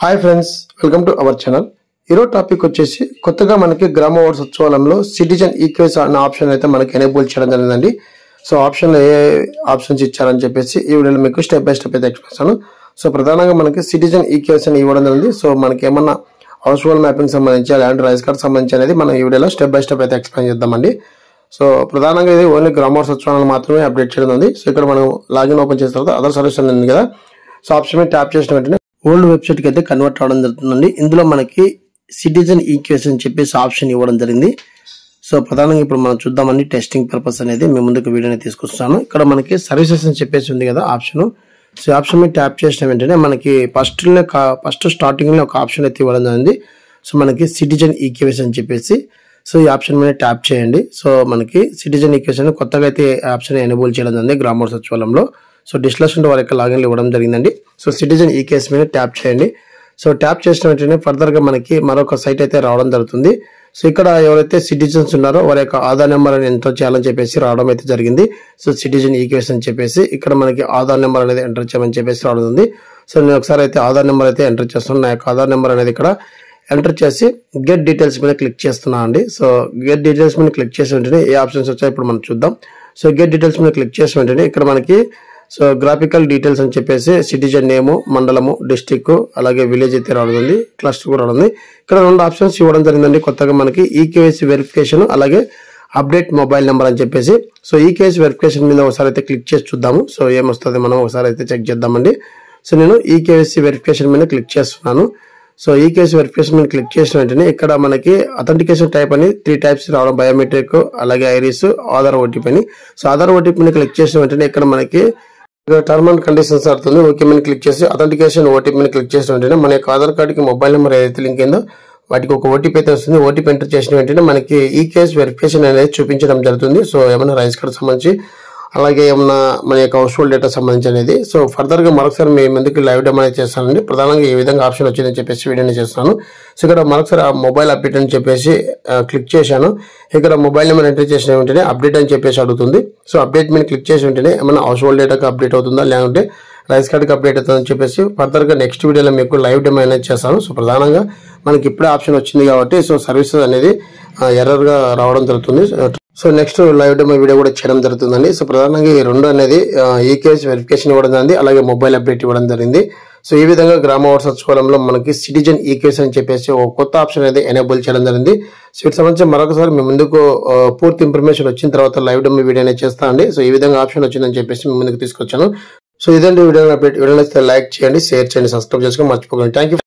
Hi friends, welcome to our channel. ఈరోజు topic వచ్చేసి కొత్తగా మనకి గ్రామ వార్డు సచివాలయంలో సిటిజన్ ఈక్వేస్ అనే ఆప్షన్ అయితే మనకి ఎనేబుల్ చేయడం జరిగిందండి. సో ఆప్షన్లో ఏ ఆప్షన్స్ ఇచ్చారని చెప్పేసి ఈ వీడియోలో మీకు స్టెప్ బై స్టెప్ అయితే ఎక్స్ప్లెయిన్ చేస్తాను. సో ప్రధానంగా మనకి సిటిజన్ ఈక్వేస్ అని ఇవ్వడం జరిగింది. సో మనకి ఏమన్నా హౌస్ హోల్డ్ మ్యాపింగ్ సంబంధించి ల్యాండ్ రైస్ కార్డ్ సంబంధించి అనేది మనం ఈ వీడియోలో స్టెప్ బై స్టెప్ అయితే ఎక్స్ప్లెయిన్ చేద్దామండి. సో ప్రధానంగా ఇది ఓన్లీ గ్రామ వార్డు సచివాలయం మాత్రమే అప్డేట్ చేయడం ఉంది. సో ఇక్కడ మనం లాగిన్ ఓపెన్ చేసిన తర్వాత అదర్ సర్వీస్ ఉంది కదా, సో ఆప్షన్ మీద ట్యాప్ చేసిన వెంటనే ఓల్డ్ వెబ్సైట్ కి అయితే కన్వర్ట్ అవడం జరుగుతుందండి. ఇందులో మనకి సిటిజన్ ఈక్వేస్ అని చెప్పేసి ఆప్షన్ ఇవ్వడం జరిగింది. సో ప్రధానంగా ఇప్పుడు మనం చూద్దామండి. టెస్టింగ్ పర్పస్ అనేది మేము ముందుకు వీడియోని తీసుకొస్తాను. ఇక్కడ మనకి సర్వీసెస్ అని చెప్పేసి ఉంది కదా ఆప్షన్. సో ఆప్షన్ మీద ట్యాప్ చేసిన వెంటనే మనకి ఫస్ట్ స్టార్టింగ్ లో ఒక ఆప్షన్ అయితే ఇవ్వడం జరిగింది. సో మనకి సిటిజన్ ఈక్వేస్ అని చెప్పేసి సో ఈ ఆప్షన్ మీద ట్యాప్ చేయండి. సో మనకి సిటిజన్ ఈక్వేస్ అని కొత్తగా అయితే ఆప్షన్ ఎనేబుల్ చేయడం జరిగింది గ్రామ వార్డు సచివాలయంలో. సో డిస్కషన్ వారి యొక్క లాగిన్లు ఇవ్వడం జరిగిందండి. సో సిటిజన్ ఈ కేసు మీద ట్యాప్ చేయండి. సో ట్యాప్ చేసిన వెంటనే ఫర్దర్ గా మనకి మరొక సైట్ అయితే రావడం జరుగుతుంది. సో ఇక్కడ ఎవరైతే సిటిజన్స్ ఉన్నారో వారి యొక్క ఆధార్ నెంబర్ అని ఎంటర్ చేయాలని చెప్పేసి రావడం అయితే జరిగింది. సో సిటిజన్ ఈక్వేస్ అని చెప్పేసి ఇక్కడ మనకి ఆధార్ నెంబర్ అనేది ఎంటర్ చేయమని చెప్పేసి రావడం ఉంది. సో నేను ఒకసారి అయితే ఆధార్ నెంబర్ అయితే ఎంటర్ చేస్తున్నాను. నా యొక్క ఆధార్ నెంబర్ అనేది ఇక్కడ ఎంటర్ చేసి గెట్ డీటెయిల్స్ మీద క్లిక్ చేస్తున్నా అండి. సో గెట్ డీటెయిల్స్ మీద క్లిక్ చేసిన వెంటనే ఏ ఆప్షన్స్ వచ్చాయి ఇప్పుడు మనం చూద్దాం. సో గెట్ డీటెయిల్స్ మీద క్లిక్ చేసిన వెంటనే ఇక్కడ మనకి సో గ్రాఫికల్ డీటెయిల్స్ అని చెప్పేసి సిటిజన్ నేము, మండలము, డిస్టిక్, అలాగే విలేజ్ అయితే రావడం, క్లస్టర్ కూడా రావడం. ఇక్కడ రెండు ఆప్షన్స్ ఇవ్వడం జరిగిందండి కొత్తగా మనకి ఈకేవైసీ వెరిఫికేషన్ అలాగే అప్డేట్ మొబైల్ నెంబర్ అని చెప్పేసి. సో ఈకేవైసీ వెరిఫికేషన్ మీద ఒకసారి అయితే క్లిక్ చేసి చూద్దాము. సో ఏమొస్తుంది మనం ఒకసారి అయితే చెక్ చేద్దామండి. సో నేను ఈకేవైసీ వెరిఫికేషన్ మీద క్లిక్ చేస్తున్నాను. సో ఈకేవైసీ వెరిఫికేషన్ మీద క్లిక్ చేసిన వెంటనే ఇక్కడ మనకి అథెంటికేషన్ టైప్ అని 3 టైప్స్ రావడం, బయోమెట్రిక్, అలాగే ఐరిస్, ఆధార్ ఓటీపీ అని. సో ఆధార్ ఓటీపీ మీద క్లిక్ చేసిన వెంటనే ఇక్కడ మనకి టర్మ్ అండ్ కండిషన్స్ అవుతుంది. ఓకే మీద క్లిక్ చేసి అథెంటికేషన్ ఓటీపీ మీద క్లిక్ చేసిన వెంటనే మన యొక్క ఆధార్ కార్డుకి మొబైల్ నెంబర్ ఏదైతే లింక్ అయిందో వాటికి ఒక ఓటీపీ అయితే వస్తుంది. ఓటీపీ ఎంటర్ చేసిన వెంటనే మనకి ఈకేవైసీ వెరిఫికేషన్ అనేది చూపించడం జరుగుతుంది. సో ఏమైనా రైస్ కార్డ్ సంబంధించి అలాగే ఏమన్నా మన యొక్క హౌస్ హోల్డ్ డేటా సంబంధించి అనేది. సో ఫర్దర్ గా మరొకసారి మీ ముందుకు లైవ్ డెమో అనేది చేస్తానండి. ప్రధానంగా ఏ విధంగా ఆప్షన్ వచ్చిందని చెప్పేసి వీడియోని చేస్తాను. సో ఇక్కడ మరొకసారి మొబైల్ అప్డేట్ అని చెప్పేసి క్లిక్ చేశాను. ఇక్కడ మొబైల్ నెంబర్ ఎంటర్ చేసిన వెంటనే అప్డేట్ అని చెప్పేసి అడుగుతుంది. సో అప్డేట్ మీద క్లిక్ చేసిన వెంటనే ఏమైనా హౌస్ హోల్డ్ డేటాకి అప్డేట్ అవుతుందా లేదంటే రైస్ కార్డ్కి అప్డేట్ అవుతుందని చెప్పేసి ఫర్దర్ గా నెక్స్ట్ వీడియోలో మీకు లైవ్ డెమో అనేది చేస్తాను. సో ప్రధానంగా మనకి ఇప్పుడే ఆప్షన్ వచ్చింది కాబట్టి సో సర్వీసెస్ అనేది ఎర్రర్ గా రావడం జరుగుతుంది. So next live demo video కూడా చేయడం జరుగుతుందండి. సో ప్రధానంగా ఈ రెండు అనేది ఈకేవైసీ వెరిఫికేషన్ ఇవ్వడం జరిగింది, అలాగే మొబైల్ అప్డేట్ ఇవ్వడం జరిగింది. సో ఈ విధంగా గ్రామ వార్డు సచివాలయంలో మనకి సిటిజన్ ఈకేవైసీ అని చెప్పేసి ఒక కొత్త ఆప్షన్ అనేది ఎనేబుల్ చేయడం జరిగింది. సో వీటికి సంబంధించి మరొకసారి మీ ముందుకు పూర్తి ఇన్ఫర్మేషన్ వచ్చిన తర్వాత లైవ్ డెమో వీడియో అనేది చేస్తా అండి. సో ఈ విధంగా ఆప్షన్ వచ్చిందని చెప్పేసి మీ ముందుకు తీసుకొచ్చాను. సో ఇదండి వీడియో అప్డేట్. వీడియో నచ్చితే లైక్ చేయండి, షేర్ చేయండి, సబ్స్క్రైబ్ చేసుకొని మర్చిపోకండి. Thank you.